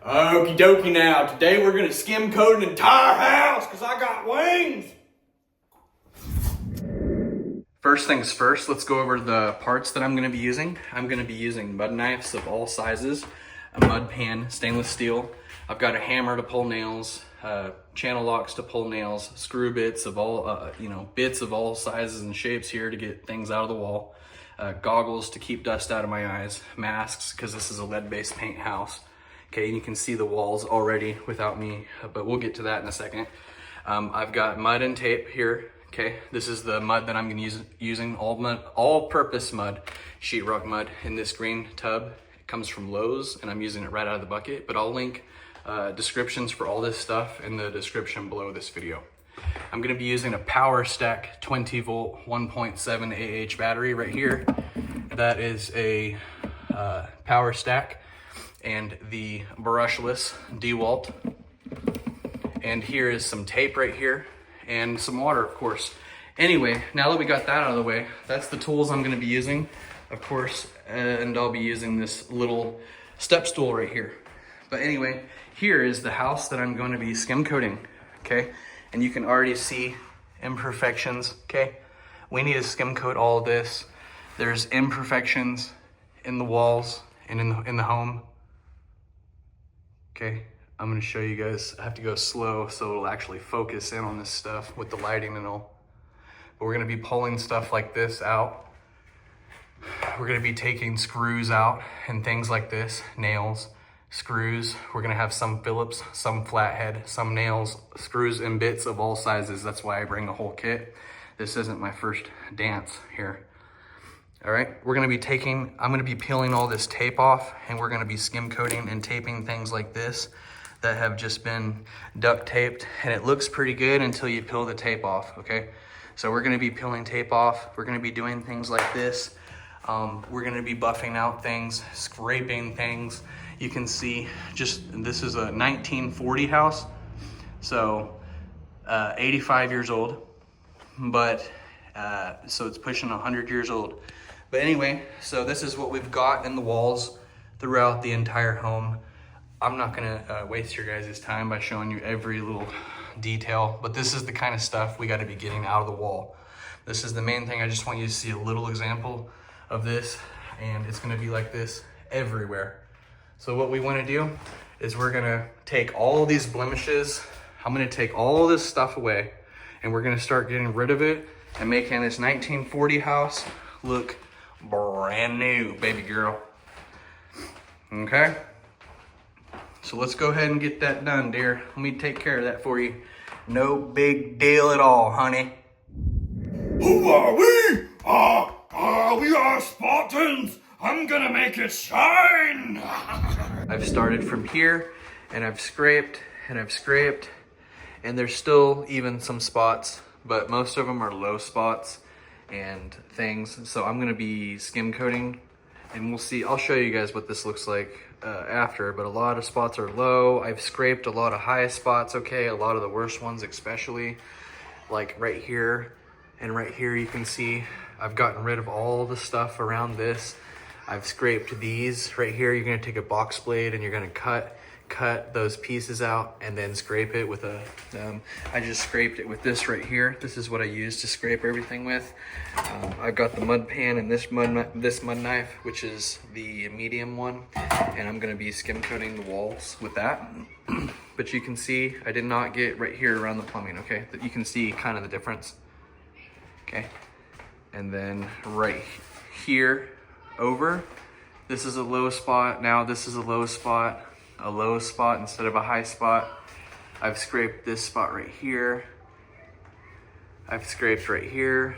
Okie dokie now. Today we're gonna skim coat an entire house because I got wings. First things first, let's go over the parts that I'm gonna be using. I'm gonna be using mud knives of all sizes, a mud pan, stainless steel. I've got a hammer to pull nails, channel locks to pull nails, screw bits of all, bits of all sizes and shapes here to get things out of the wall, goggles to keep dust out of my eyes, masks because this is a lead-based paint house. Okay, and you can see the walls already without me, but we'll get to that in a second. I've got mud and tape here. Okay, this is the mud that I'm gonna using all-purpose mud, sheetrock mud in this green tub. It comes from Lowe's, and I'm using it right out of the bucket. But I'll link descriptions for all this stuff in the description below this video. I'm gonna be using a Power Stack 20 volt 1.7 AH battery right here. That is a Power Stack. And the brushless DeWalt. And here is some tape right here and some water, of course. Anyway, now that we got that out of the way, that's the tools I'm gonna be using, of course, and I'll be using this little step stool right here. But anyway, here is the house that I'm going to be skim coating, okay? And you can already see imperfections, okay? We need to skim coat all of this. There's imperfections in the walls and in the home. Okay, I'm gonna show you guys. I have to go slow so it'll actually focus in on this stuff with the lighting and all. But we're gonna be pulling stuff like this out. We're gonna be taking screws out and things like this, nails, screws. We're gonna have some Phillips, some flathead, some nails, screws and bits of all sizes. That's why I bring a whole kit. This isn't my first dance here. All right, I'm gonna be peeling all this tape off, and we're gonna be skim coating and taping things like this that have just been duct taped, and it looks pretty good until you peel the tape off, okay? So we're gonna be peeling tape off. We're gonna be doing things like this. We're gonna be buffing out things, scraping things. You can see this is a 1940 house, so 85 years old, but so it's pushing 100 years old. But anyway, so this is what we've got in the walls throughout the entire home. I'm not gonna waste your guys' time by showing you every little detail, but this is the kind of stuff we gotta be getting out of the wall. This is the main thing. I just want you to see a little example of this, and it's gonna be like this everywhere. So what we wanna do is we're gonna take all these blemishes. I'm gonna take all this stuff away, and we're gonna start getting rid of it and making this 1940 house look brand new, baby girl. Okay, so let's go ahead and get that done, dear. Let me take care of that for you. No big deal at all, honey. Who are we? We are Spartans. I'm gonna make it shine. I've started from here, and I've scraped, and there's still even some spots, but most of them are low spots and things. So I'm gonna be skim coating, and we'll see. I'll show you guys what this looks like after, but a lot of spots are low. I've scraped a lot of high spots, okay? A lot of the worst ones, especially like right here and right here. You can see I've gotten rid of all the stuff around this. I've scraped these right here. You're gonna take a box blade and you're gonna cut those pieces out and then scrape it with I just scraped it with this right here. This is what I use to scrape everything with. I've got the mud pan and this mud knife, which is the medium one, and I'm gonna be skim coating the walls with that. But you can see I did not get right here around the plumbing, okay? But you can see kind of the difference, okay? And then right here over, this is a low spot. Now this is a low spot instead of a high spot. I've scraped this spot right here. I've scraped right here.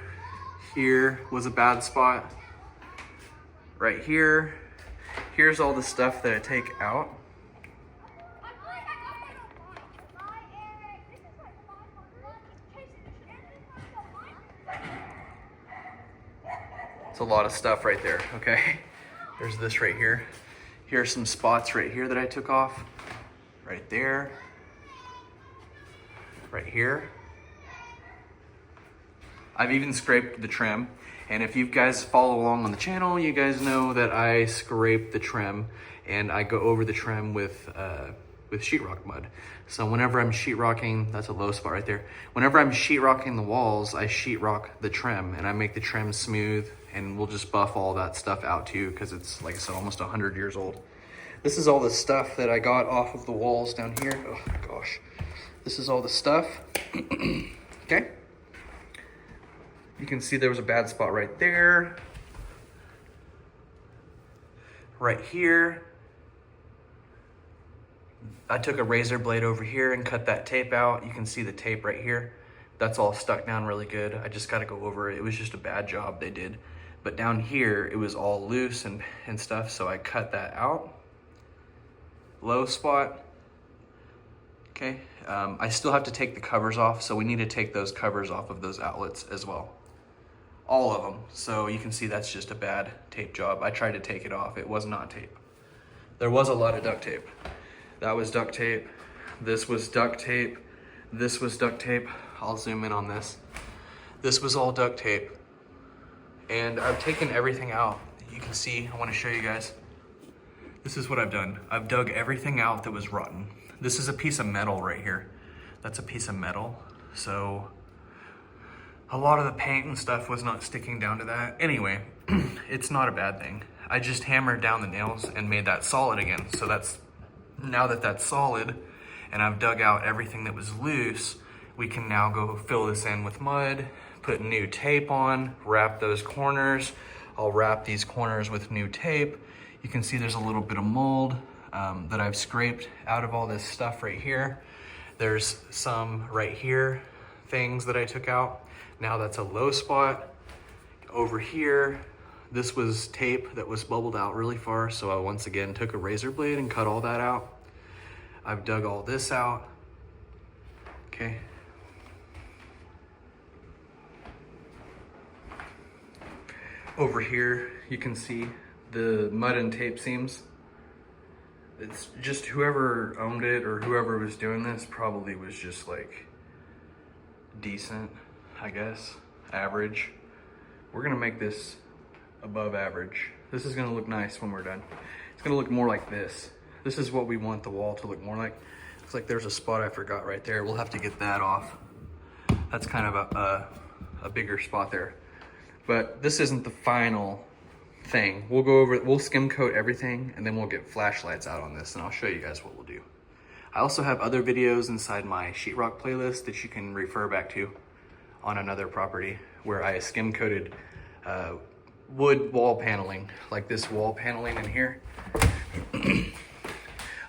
Here was a bad spot. Right here. Here's all the stuff that I take out. It's a lot of stuff right there, okay? There's this right here. Here's some spots right here that I took off. Right there. Right here. I've even scraped the trim. And if you guys follow along on the channel, you guys know that I scrape the trim and I go over the trim with sheetrock mud. So whenever I'm sheetrocking, that's a low spot right there. Whenever I'm sheetrocking the walls, I sheetrock the trim and I make the trim smooth, and we'll just buff all that stuff out too, because it's, like I said, almost 100 years old. This is all the stuff that I got off of the walls down here. Oh my gosh. This is all the stuff. Okay. You can see there was a bad spot right there. Right here. I took a razor blade over here and cut that tape out. You can see the tape right here. That's all stuck down really good. I just got to go over it. It was just a bad job they did. But down here, it was all loose and stuff, so I cut that out. Low spot. Okay. I still have to take the covers off, so we need to take those covers off of those outlets as well. All of them. So you can see that's just a bad tape job. I tried to take it off. It was not tape. There was a lot of duct tape. That was duct tape. This was duct tape. This was duct tape. I'll zoom in on this. This was all duct tape. And I've taken everything out. You can see, I want to show you guys. This is what I've done. I've dug everything out that was rotten. This is a piece of metal right here. That's a piece of metal. So a lot of the paint and stuff was not sticking down to that. Anyway, it's not a bad thing. I just hammered down the nails and made that solid again. So that's, now that that's solid and I've dug out everything that was loose, we can now go fill this in with mud, put new tape on, wrap those corners. I'll wrap these corners with new tape. You can see there's a little bit of mold that I've scraped out of all this stuff right here. There's some right here, things that I took out. Now that's a low spot. Over here, this was tape that was bubbled out really far, so I once again took a razor blade and cut all that out. I've dug all this out. Okay. Over here, you can see the mud and tape seams. It's just whoever owned it or whoever was doing this probably was just like decent, I guess, average. We're gonna make this above average. This is gonna look nice when we're done. It's gonna look more like this. This is what we want the wall to look more like. Looks like there's a spot I forgot right there. We'll have to get that off. That's kind of a bigger spot there. But this isn't the final thing. We'll go over, we'll skim coat everything, and then we'll get flashlights out on this, and I'll show you guys what we'll do. I also have other videos inside my sheetrock playlist that you can refer back to on another property where I skim coated wood wall paneling, like this wall paneling in here.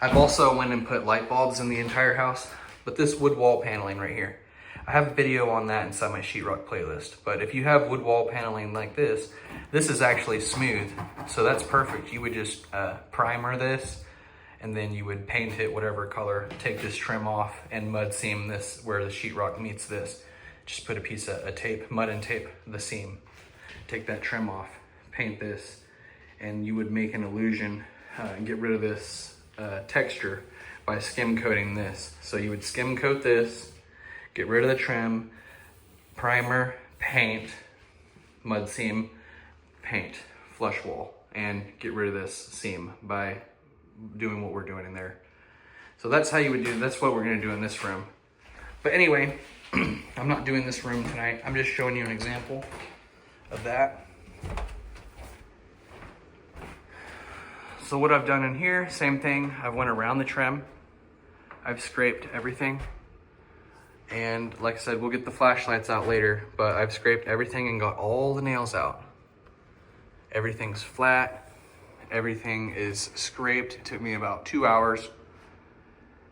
I've also went and put light bulbs in the entire house, but this wood wall paneling right here, I have a video on that inside my sheetrock playlist. But if you have wood wall paneling like this is actually smooth, so that's perfect. You would just primer this, and then you would paint it whatever color, take this trim off, and mud seam this where the sheetrock meets this. Just put a piece of tape, mud and tape the seam. Take that trim off, paint this, and you would make an illusion and get rid of this texture by skim coating this. So you would skim coat this, get rid of the trim, primer, paint, mud seam, paint, flush wall, and get rid of this seam by doing what we're doing in there. So that's how you would do, that's what we're gonna do in this room. But anyway, I'm not doing this room tonight. I'm just showing you an example of that. So what I've done in here, same thing. I went around the trim. I've scraped everything. And like I said, we'll get the flashlights out later, but I've scraped everything and got all the nails out. Everything's flat. Everything is scraped. It took me about 2 hours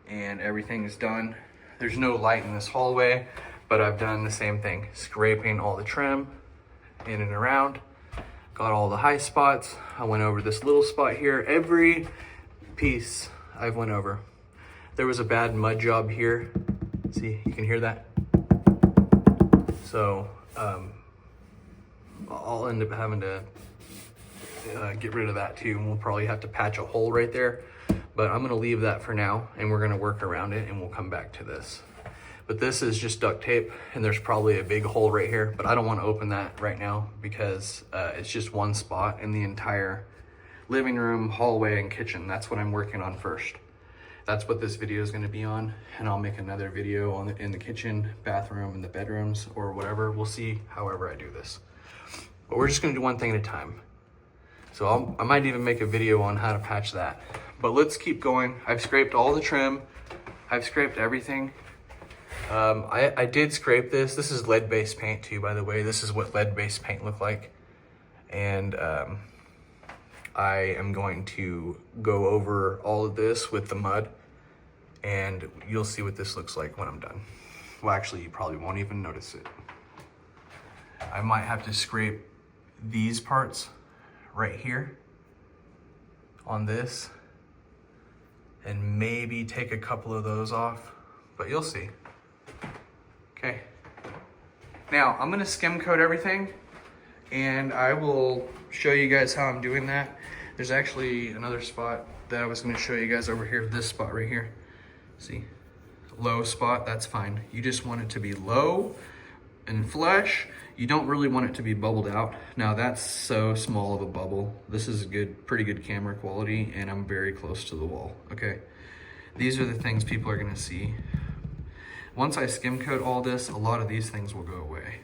and everything is done. There's no light in this hallway, but I've done the same thing. Scraping all the trim in and around. Got all the high spots. I went over this little spot here. Every piece I've went over. There was a bad mud job here. See, you can hear that? So I'll end up having to get rid of that too. And we'll probably have to patch a hole right there. But I'm gonna leave that for now, and we're gonna work around it, and we'll come back to this. But this is just duct tape, and there's probably a big hole right here, but I don't wanna open that right now because it's just one spot in the entire living room, hallway, and kitchen. That's what I'm working on first. That's what this video is going to be on, and I'll make another video on in the kitchen, bathroom, and the bedrooms, or whatever. We'll see however I do this. But we're just going to do one thing at a time. So I might even make a video on how to patch that. But let's keep going. I've scraped all the trim. I've scraped everything. I did scrape this. This is lead-based paint too, by the way. This is what lead-based paint look like. And I am going to go over all of this with the mud, and you'll see what this looks like when I'm done. Well, actually, you probably won't even notice it. I might have to scrape these parts right here on this, and maybe take a couple of those off, but you'll see. Okay. Now, I'm gonna skim coat everything, and I will show you guys how I'm doing that. There's actually another spot that I was gonna show you guys over here, this spot right here. See, low spot, that's fine. You just want it to be low and flush. You don't really want it to be bubbled out. Now that's so small of a bubble. This is good, pretty good camera quality, and I'm very close to the wall, okay? These are the things people are gonna see. Once I skim coat all this, a lot of these things will go away.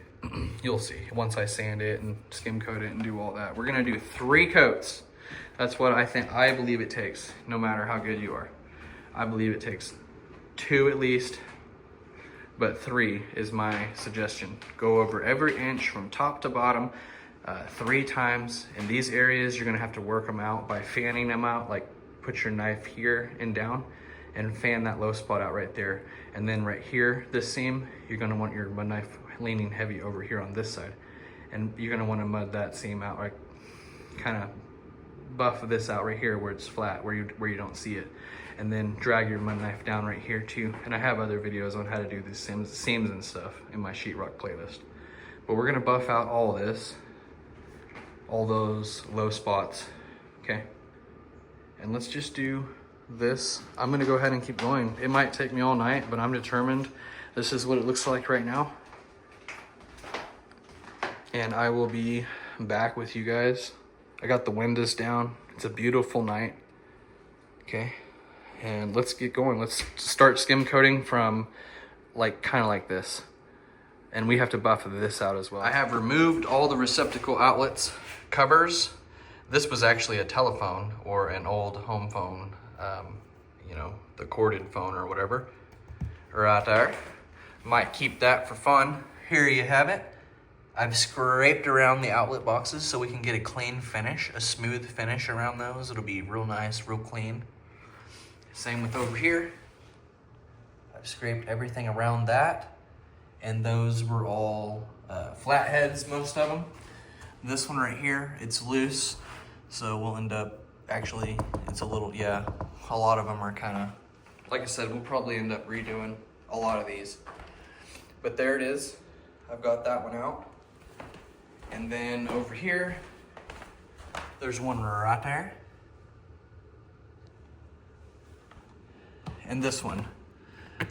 You'll see, once I sand it and skim coat it and do all that. We're gonna do 3 coats. That's what I believe it takes, no matter how good you are. I believe it takes 2 at least, but 3 is my suggestion. Go over every inch from top to bottom 3 times. In these areas, you're gonna have to work them out by fanning them out, like put your knife here and down and fan that low spot out right there. And then right here, this seam, you're gonna want your mud knife leaning heavy over here on this side. And you're gonna wanna mud that seam out, like kind of buff this out right here where it's flat, where you don't see it. And then drag your mud knife down right here too. And I have other videos on how to do these seams and stuff in my sheetrock playlist. But we're gonna buff out all this, all those low spots, okay? And let's just do this. I'm gonna go ahead and keep going. It might take me all night, but I'm determined. This is what it looks like right now. And I will be back with you guys. I got the windows down. It's a beautiful night, okay? And let's get going. Let's start skim coating from kind of like this. And we have to buff this out as well. I have removed all the receptacle outlets covers. This was actually a telephone or an old home phone, you know, the corded phone or whatever, right there. Might keep that for fun. Here you have it. I've scraped around the outlet boxes so we can get a clean finish, a smooth finish around those. It'll be real nice, real clean. Same with over here. I've scraped everything around that, and those were all flatheads, most of them. This one right here, it's loose, so we'll end up, actually, it's a little, yeah, a lot of them are kind of, like I said, we'll probably end up redoing a lot of these. But there it is. I've got that one out. And then over here, there's one right there. And this one,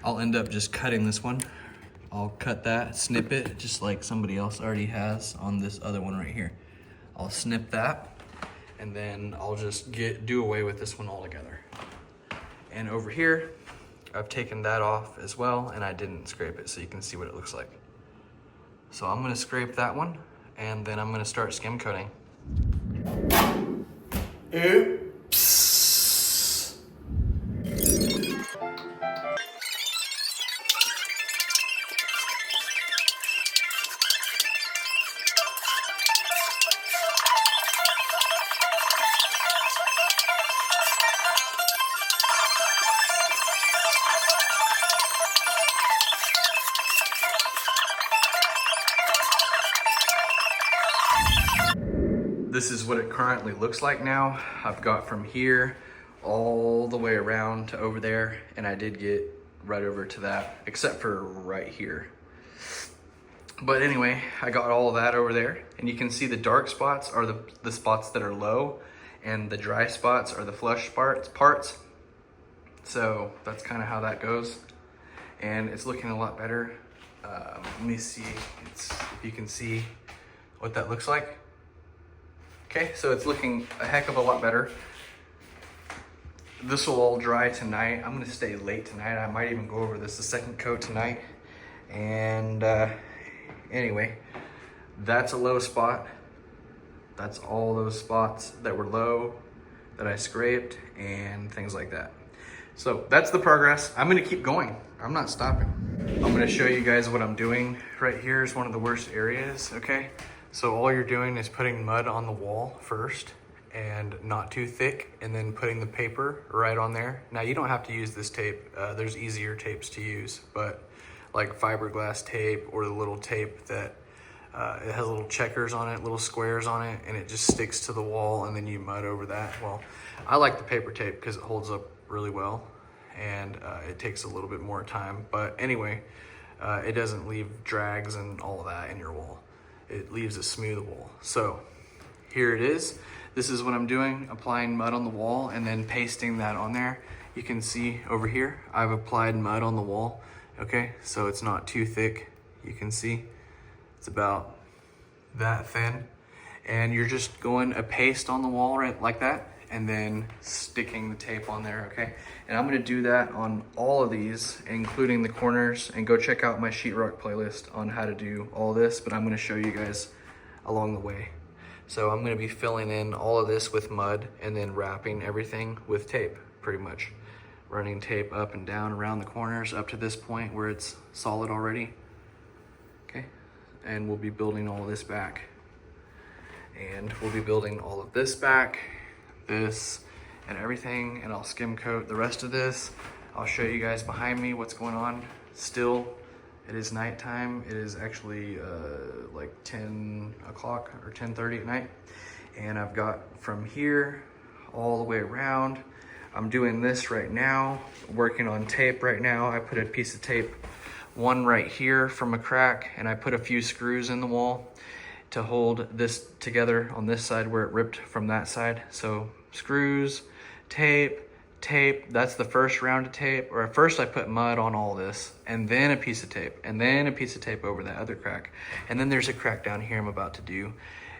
I'll end up just cutting this one. I'll cut that, snip it, just like somebody else already has on this other one right here. I'll snip that, and then I'll just do away with this one altogether. And over here, I've taken that off as well, and I didn't scrape it, so you can see what it looks like. So I'm gonna scrape that one, and then I'm gonna start skim coating. Oops. This is what it currently looks like now. I've got from here all the way around to over there, and I did get right over to that, except for right here. But anyway, I got all of that over there, and you can see the dark spots are the spots that are low, and the dry spots are the flush parts. So that's kind of how that goes, and it's looking a lot better. Let me see if you can see what that looks like. Okay, so it's looking a heck of a lot better. This will all dry tonight. I'm gonna stay late tonight. I might even go over this the second coat tonight. And anyway, that's a low spot. That's all those spots that were low that I scraped and things like that. So that's the progress. I'm gonna keep going. I'm not stopping. I'm gonna show you guys what I'm doing. Right here is one of the worst areas, okay? So all you're doing is putting mud on the wall first and not too thick, and then putting the paper right on there. Now you don't have to use this tape. There's easier tapes to use, but like fiberglass tape or the little tape that it has little checkers on it, little squares on it, and it just sticks to the wall, and then you mud over that. Well, I like the paper tape because it holds up really well, and it takes a little bit more time. But anyway, it doesn't leave drags and all of that in your wall. It leaves a smooth wall. So here it is. This is what I'm doing, applying mud on the wall and then pasting that on there. You can see over here, I've applied mud on the wall. Okay, so it's not too thick. You can see it's about that thin. And you're just going a paste on the wall right like that, and then sticking the tape on there, okay? And I'm gonna do that on all of these, including the corners, and go check out my sheetrock playlist on how to do all this, but I'm gonna show you guys along the way. So I'm gonna be filling in all of this with mud and then wrapping everything with tape, pretty much. Running tape up and down around the corners up to this point where it's solid already, okay? And we'll be building all of this back. And we'll be building all of this back, this, and everything, and I'll skim coat the rest of this. I'll show you guys behind me what's going on. Still, it is nighttime. It is actually like 10 o'clock or 10:30 at night. And I've got from here all the way around. I'm doing this right now, working on tape right now. I put a piece of tape, one right here from a crack, and I put a few screws in the wall to hold this together on this side where it ripped from that side. So screws, tape, that's the first round of tape. Or at first I put mud on all this, and then a piece of tape, and then a piece of tape over that other crack. And then there's a crack down here I'm about to do.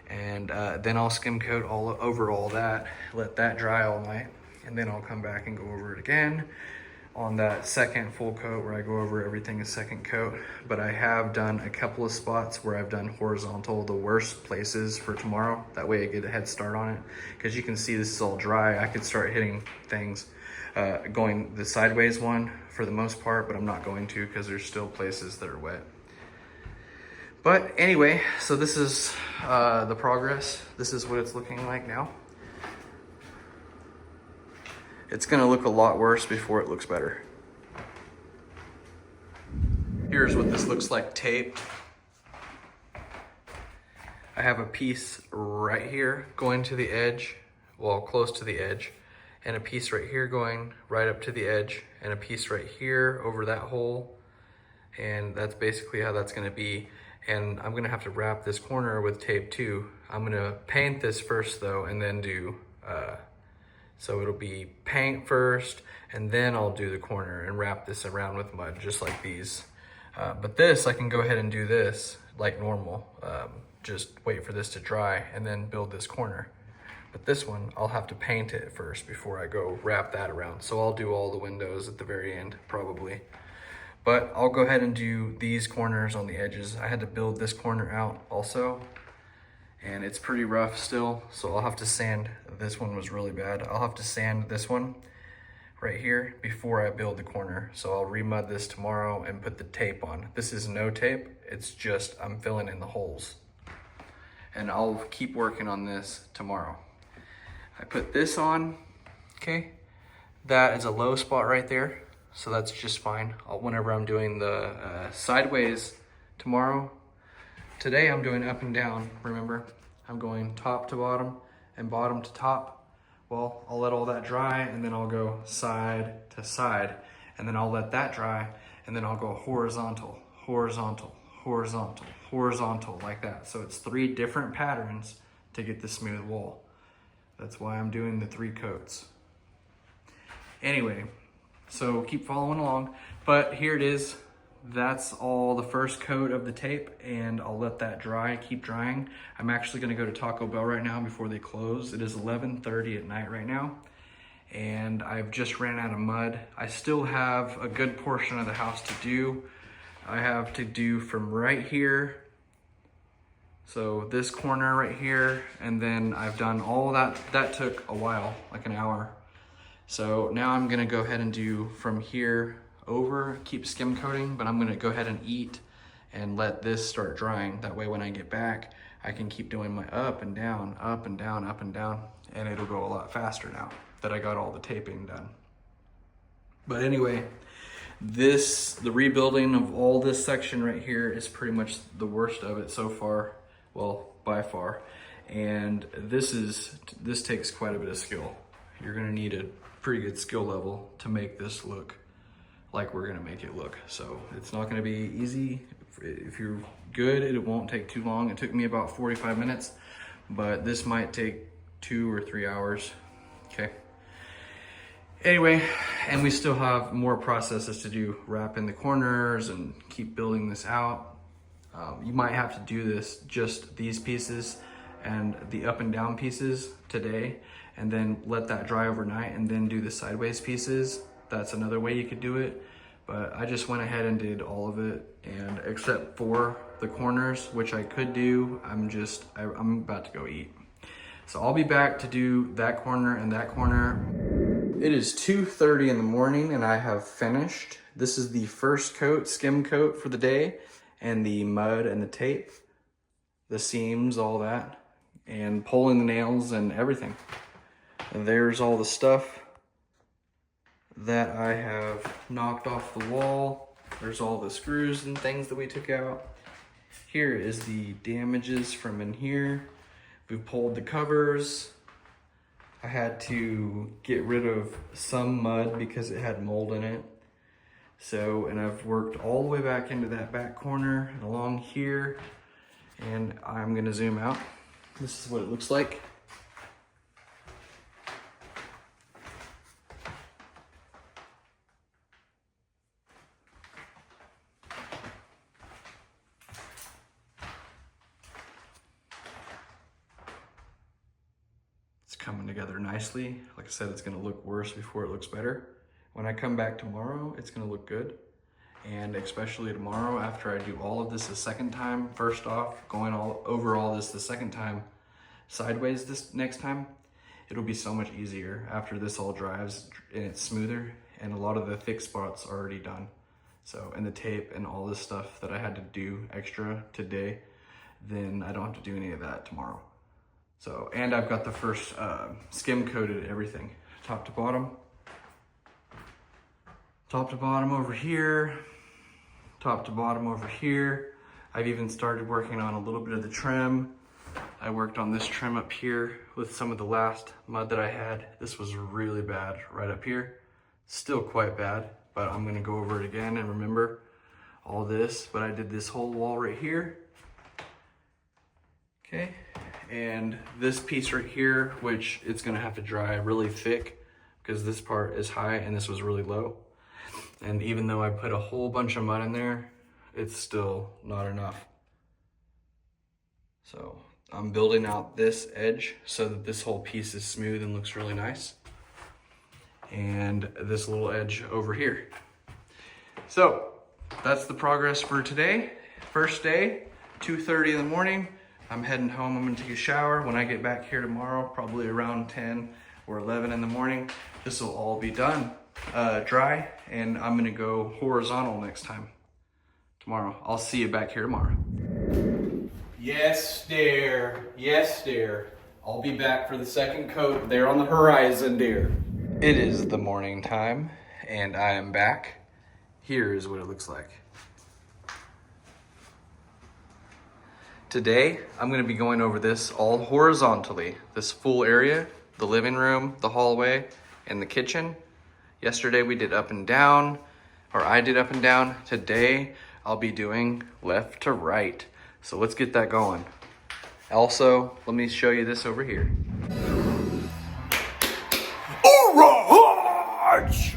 And then I'll skim coat all over all that, let that dry all night. And then I'll come back and go over it again on that second full coat where I go over everything a second coat. But I have done a couple of spots where I've done horizontal, the worst places for tomorrow. That way I get a head start on it. Because you can see this is all dry. I could start hitting things going the sideways one for the most part, but I'm not going to because there's still places that are wet. But anyway, so this is the progress. This is what it's looking like now. It's gonna look a lot worse before it looks better. Here's what this looks like taped. I have a piece right here going to the edge, well, close to the edge, and a piece right here going right up to the edge, and a piece right here over that hole. And that's basically how that's gonna be. And I'm gonna have to wrap this corner with tape too. I'm gonna paint this first though, and then do, so it'll be paint first, and then I'll do the corner and wrap this around with mud, just like these. But this, I can go ahead and do this like normal. Just wait for this to dry and then build this corner. But this one, I'll have to paint it first before I go wrap that around. So I'll do all the windows at the very end, probably. But I'll go ahead and do these corners on the edges. I had to build this corner out also, and it's pretty rough still, so I'll have to sand. This one was really bad. I'll have to sand this one right here before I build the corner. So I'll remud this tomorrow and put the tape on. This is no tape, it's just I'm filling in the holes. And I'll keep working on this tomorrow. I put this on, okay? That is a low spot right there, so that's just fine. Whenever I'm doing the sideways tomorrow, today I'm doing up and down, remember? I'm going top to bottom and bottom to top. Well, I'll let all that dry, and then I'll go side to side, and then I'll let that dry, and then I'll go horizontal, horizontal, horizontal, horizontal, like that. So it's 3 different patterns to get the smooth wall. That's why I'm doing the 3 coats. Anyway, so keep following along. But here it is, that's all the first coat of the tape, and I'll let that dry, keep drying. I'm actually gonna go to Taco Bell right now before they close. It is 11:30 at night right now, and I've just ran out of mud. I still have a good portion of the house to do. I have to do from right here, so this corner right here, and then I've done all that. That took a while, like an hour. So now I'm gonna go ahead and do from here over, keep skim coating, but I'm gonna go ahead and eat and let this start drying. That way when I get back, I can keep doing my up and down, up and down, up and down, and it'll go a lot faster now that I got all the taping done. But anyway, the rebuilding of all this section right here is pretty much the worst of it so far. Well, by far. And this takes quite a bit of skill. You're gonna need a pretty good skill level to make this look like we're gonna make it look. So it's not gonna be easy. If you're good, it won't take too long. It took me about 45 minutes, but this might take 2 or 3 hours, okay? Anyway, and we still have more processes to do, wrap in the corners and keep building this out. You might have to do this, just these pieces and the up and down pieces today, and then let that dry overnight and then do the sideways pieces. That's another way you could do it, but I just went ahead and did all of it, and except for the corners, which I could do, I'm about to go eat. So I'll be back to do that corner and that corner. It is 2:30 in the morning and I have finished. This is the first coat, skim coat for the day, and the mud and the tape, the seams, all that, and pulling the nails and everything. And there's all the stuff that I have knocked off the wall. There's all the screws and things that we took out. Here is the damages from in here. We pulled the covers. I had to get rid of some mud because it had mold in it. So, and I've worked all the way back into that back corner and along here, and I'm gonna zoom out. This is what it looks like. It's coming together nicely. Like I said, it's gonna look worse before it looks better. When I come back tomorrow, it's gonna look good. And especially tomorrow, after I do all of this the second time, first off, going over all this the second time, sideways this next time, it'll be so much easier after this all dries and it's smoother, and a lot of the thick spots are already done. So, and the tape and all this stuff that I had to do extra today, then I don't have to do any of that tomorrow. So, and I've got the first skim coated everything, top to bottom. Top to bottom over here, top to bottom over here. I've even started working on a little bit of the trim. I worked on this trim up here with some of the last mud that I had. This was really bad right up here. Still quite bad, but I'm gonna go over it again and remember all this. But I did this whole wall right here. Okay, and this piece right here, which it's gonna have to dry really thick because this part is high and this was really low. And even though I put a whole bunch of mud in there, it's still not enough. So I'm building out this edge so that this whole piece is smooth and looks really nice. And this little edge over here. So that's the progress for today. First day, 2:30 in the morning. I'm heading home. I'm gonna take a shower. When I get back here tomorrow, probably around 10 or 11 in the morning, this will all be done. Dry, and I'm gonna go horizontal next time tomorrow. I'll see you back here tomorrow. Yes, dear. Yes, dear. I'll be back for the second coat there on the horizon, dear. It is the morning time, and I am back. Here is what it looks like. Today, I'm gonna be going over this all horizontally. This full area, the living room, the hallway, and the kitchen. Yesterday we did up and down, or I did up and down. Today I'll be doing left to right. So let's get that going. Also, let me show you this over here. All right!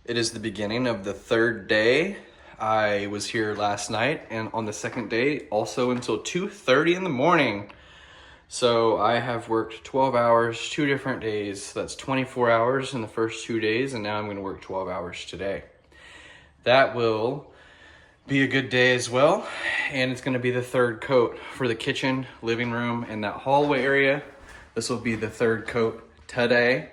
It is the beginning of the third day. I was here last night, and on the second day also until 2:30 in the morning. So I have worked 12 hours, 2 different days. That's 24 hours in the first 2 days, and now I'm gonna work 12 hours today. That will be a good day as well, and it's gonna be the third coat for the kitchen, living room, and that hallway area. This will be the third coat today,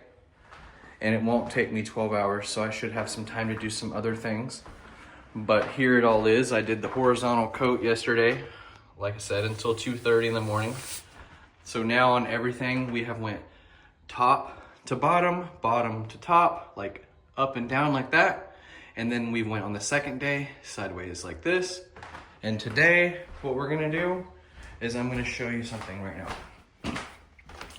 and it won't take me 12 hours, so I should have some time to do some other things. But here it all is. I did the horizontal coat yesterday, like I said, until 2:30 in the morning. So now on everything, we have went top to bottom, bottom to top, like up and down like that. And then we went on the second day, sideways like this. And today, what we're gonna do is I'm gonna show you something right now.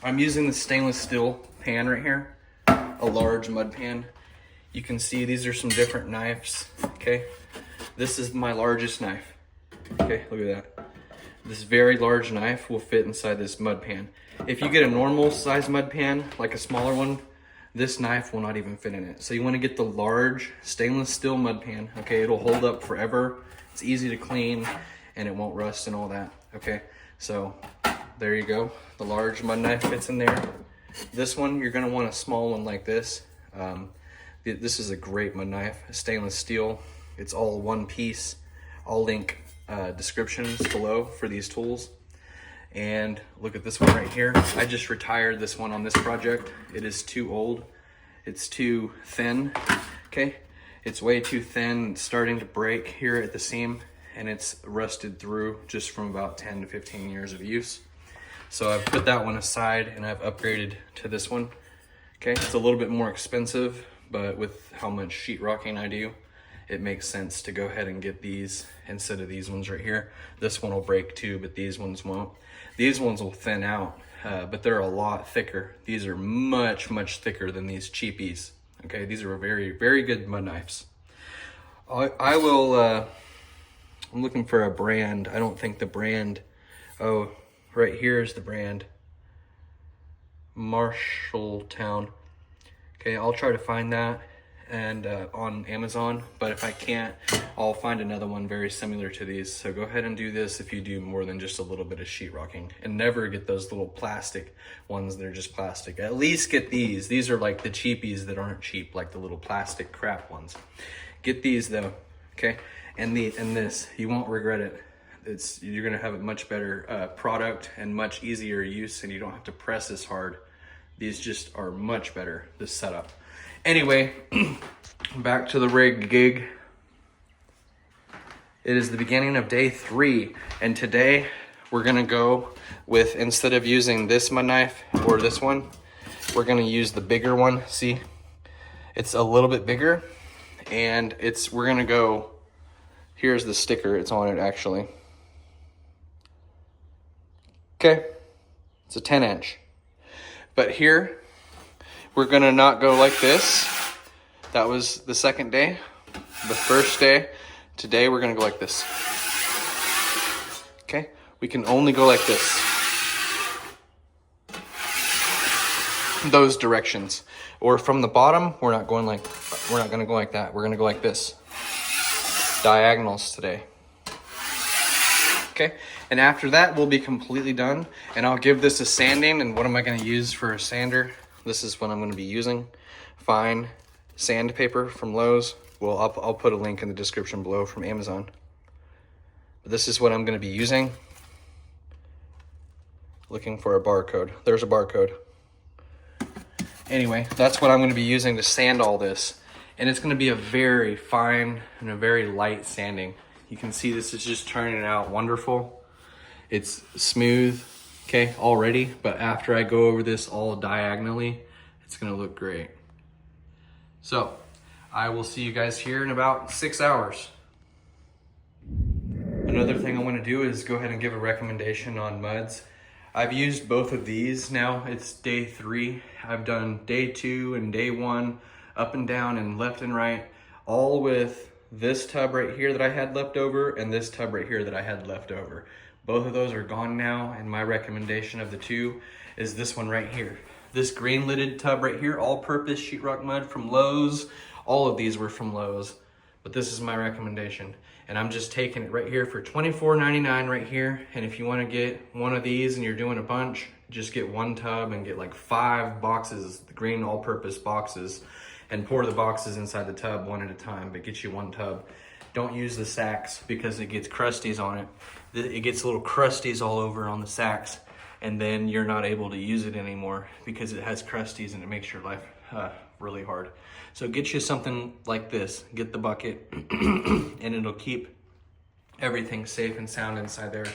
I'm using the stainless steel pan right here, a large mud pan. You can see these are some different knives, okay? This is my largest knife, okay? Look at that. This very large knife will fit inside this mud pan. If you get a normal size mud pan, like a smaller one, this knife will not even fit in it. So you wanna get the large stainless steel mud pan, okay? It'll hold up forever. It's easy to clean and it won't rust and all that, okay? So there you go. The large mud knife fits in there. This one, you're gonna want a small one like this. This is a great mud knife, stainless steel. It's all one piece. I'll link descriptions below for these tools. And look at this one right here. I just retired this one on this project. It is too old. It's too thin, okay? It's way too thin. It's starting to break here at the seam, and it's rusted through just from about 10 to 15 years of use. So I've put that one aside and I've upgraded to this one. Okay, it's a little bit more expensive, but with how much sheetrocking I do, it makes sense to go ahead and get these instead of these ones right here. This one will break too, but these ones won't. These ones will thin out, but they're a lot thicker. These are much, much thicker than these cheapies. Okay, these are very, very good mud knives. I will, I'm looking for a brand. I don't think the brand, oh, right here is the brand, Marshalltown. Okay, I'll try to find that and on Amazon, but if I can't, I'll find another one very similar to these. So go ahead and do this if you do more than just a little bit of sheetrocking, and never get those little plastic ones that are just plastic. At least get these. These are like the cheapies that aren't cheap, like the little plastic crap ones. Get these though, okay? And this, you won't regret it. You're gonna have a much better product and much easier use, and you don't have to press as hard. These just are much better, this setup. Anyway, back to the rig gig. It is the beginning of day 3, and today we're gonna go with, instead of using this mud knife or this one, we're gonna use the bigger one. See, it's a little bit bigger, and we're gonna go, here's the sticker, it's on it actually. Okay, it's a 10-inch. But here, we're gonna not go like this. That was the second day. The first day, today we're gonna go like this. Okay, we can only go like this. those directions. Or from the bottom, we're not gonna go like that. We're gonna go like this. Diagonals today. Okay, and after that, we'll be completely done. And I'll give this a sanding. And what am I gonna use for a sander? This is what I'm gonna be using. Fine sandpaper from Lowe's. Well, I'll put a link in the description below from Amazon. But this is what I'm gonna be using. Looking for a barcode. There's a barcode. Anyway, that's what I'm gonna be using to sand all this. And it's gonna be a very fine and a very light sanding. You can see this is just turning out wonderful. It's smooth, okay, already, but after I go over this all diagonally, it's gonna look great. So, I will see you guys here in about 6 hours. Another thing I wanna do is go ahead and give a recommendation on muds. I've used both of these now. It's day 3. I've done day 2 and day 1, up and down and left and right, all with this tub right here that I had left over and this tub right here that I had left over. Both of those are gone now, and my recommendation of the two is this one right here. This green lidded tub right here, all-purpose sheetrock mud from Lowe's. All of these were from Lowe's, but this is my recommendation. And I'm just taking it right here for $24.99 right here. And if you wanna get one of these and you're doing a bunch, just get one tub and get like 5 boxes, the green all-purpose boxes, and pour the boxes inside the tub one at a time, but get you one tub. Don't use the sacks because it gets crusties on it. It gets little crusties all over on the sacks, and then you're not able to use it anymore because it has crusties and it makes your life really hard. So get you something like this. Get the bucket and it'll keep everything safe and sound inside there.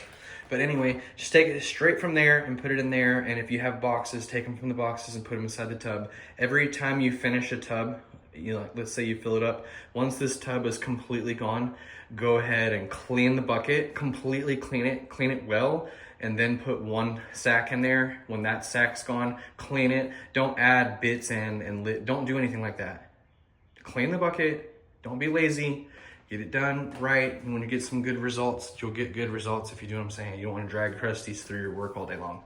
But anyway, just take it straight from there and put it in there. And if you have boxes, take them from the boxes and put them inside the tub. Every time you finish a tub, let's say you fill it up, once this tub is completely gone, go ahead and clean the bucket, completely clean it well, and then put one sack in there. When that sack's gone, clean it. Don't add bits in and don't do anything like that. Clean the bucket, don't be lazy. Get it done right, and when you get some good results, you'll get good results if you do what I'm saying. You don't want to drag crusties through your work all day long.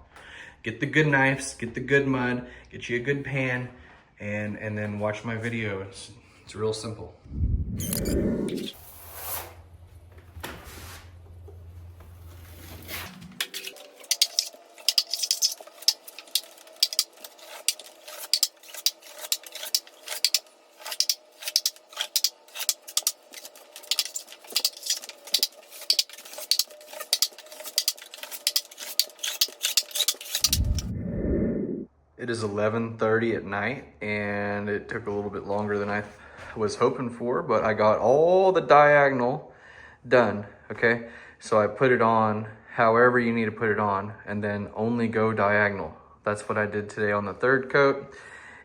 Get the good knives, get the good mud, get you a good pan, and then watch my video. It's real simple. It is 11:30 at night, and it took a little bit longer than I was hoping for, but I got all the diagonal done, okay? So I put it on however you need to put it on, and then only go diagonal. That's what I did today on the 3rd coat.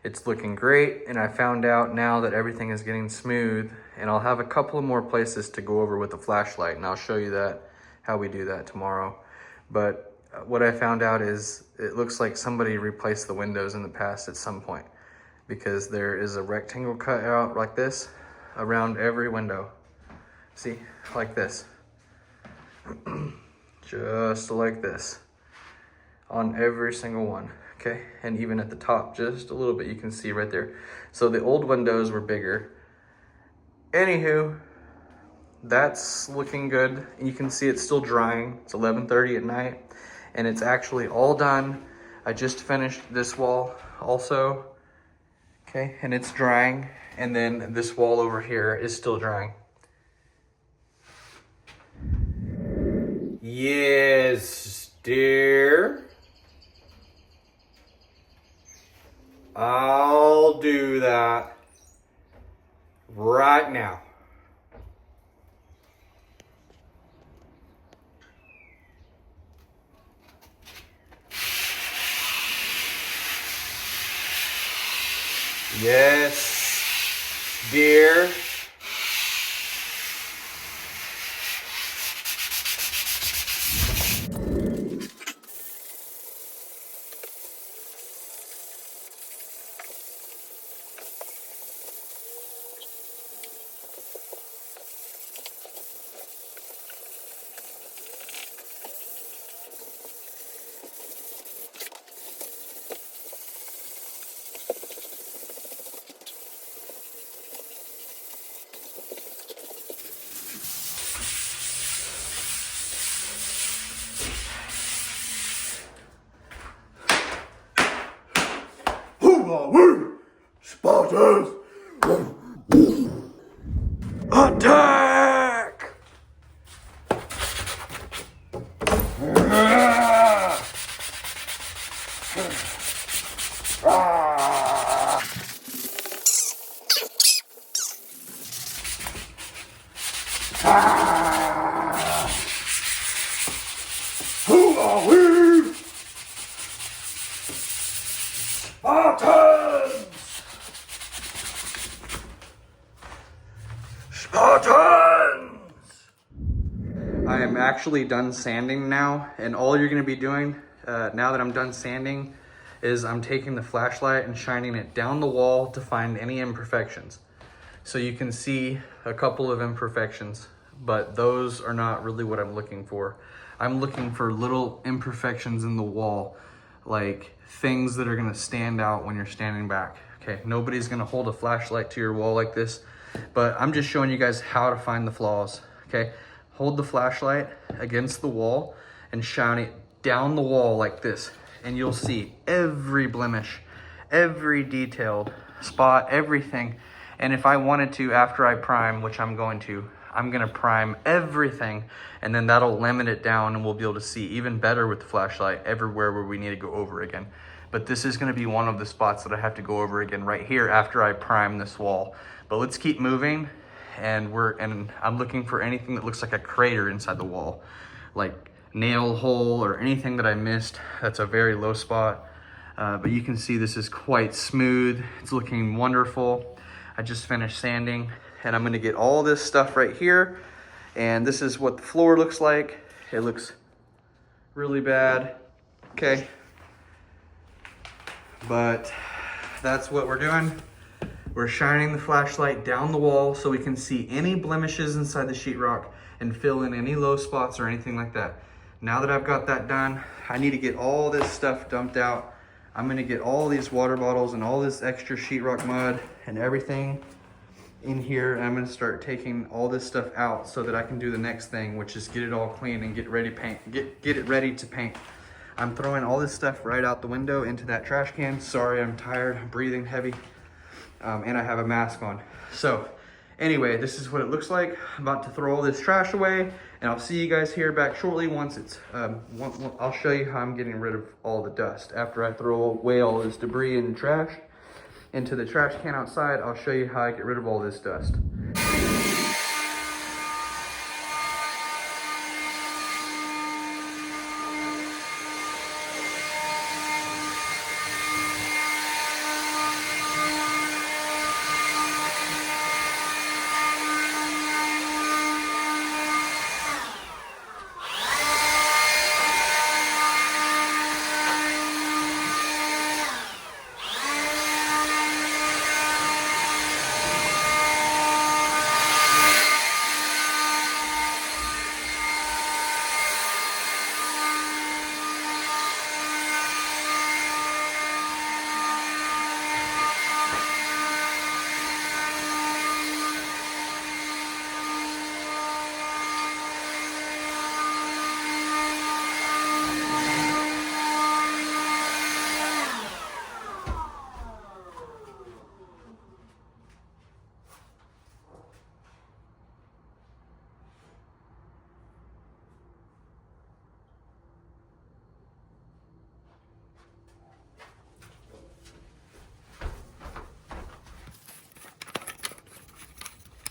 It's looking great, and I found out now that everything is getting smooth, and I'll have a couple of more places to go over with the flashlight, and I'll show you that, how we do that tomorrow. But what I found out is it looks like somebody replaced the windows in the past at some point, because there is a rectangle cut out like this around every window. See, like this. Just like this on every single one, okay? And even at the top, just a little bit, you can see right there. So the old windows were bigger. Anywho, that's looking good. You can see it's still drying. It's 11:30 at night. And it's actually all done. I just finished this wall also, okay, and it's drying. And then this wall over here is still drying. Yes, dear. I'll do that right now. Yes, dear. Who are we? Spartans! Attack! Who are we? Spartans! Spartans! I am actually done sanding now, and all you're gonna be doing now that I'm done sanding is I'm taking the flashlight and shining it down the wall to find any imperfections. So you can see a couple of imperfections, but those are not really what I'm looking for. I'm looking for little imperfections in the wall, like things that are gonna stand out when you're standing back. Okay, nobody's gonna hold a flashlight to your wall like this, but I'm just showing you guys how to find the flaws, okay? Hold the flashlight against the wall and shine it down the wall like this, and you'll see every blemish, every detailed spot, everything. And if I wanted to, after I prime, which I'm gonna prime everything, and then that'll limit it down, and we'll be able to see even better with the flashlight everywhere where we need to go over again. But this is gonna be one of the spots that I have to go over again right here after I prime this wall. But let's keep moving, and I'm looking for anything that looks like a crater inside the wall, like nail hole or anything that I missed. That's a very low spot. But you can see this is quite smooth. It's looking wonderful. I just finished sanding, and I'm gonna get all this stuff right here. And this is what the floor looks like. It looks really bad, okay? But that's what we're doing. We're shining the flashlight down the wall so we can see any blemishes inside the sheetrock and fill in any low spots or anything like that. Now that I've got that done, I need to get all this stuff dumped out. I'm gonna get all these water bottles and all this extra sheetrock mud and everything in here, and I'm gonna start taking all this stuff out so that I can do the next thing, which is get it all clean and get it ready to paint. I'm throwing all this stuff right out the window into that trash can. Sorry, I'm tired, I'm breathing heavy, and I have a mask on. So anyway, this is what it looks like. I'm about to throw all this trash away, and I'll see you guys here back shortly once it's, I'll show you how I'm getting rid of all the dust. After I throw away all this debris and trash into the trash can outside, I'll show you how I get rid of all this dust.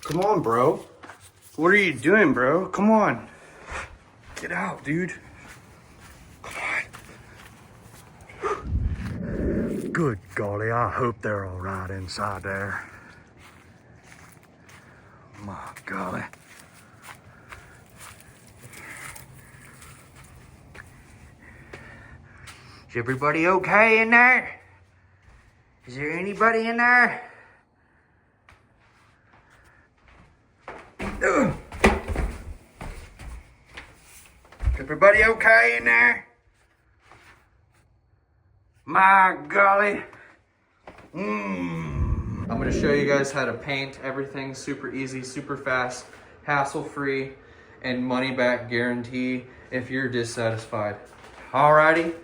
Come on, bro. What are you doing, bro? Come on. Get out, dude. Come on. Good golly, I hope they're all right inside there. My golly. Is everybody okay in there? Is there anybody in there? Ugh. Is everybody okay in there? My golly. I'm gonna show you guys how to paint everything super easy, super fast, hassle-free, and money-back guarantee if you're dissatisfied. Alrighty.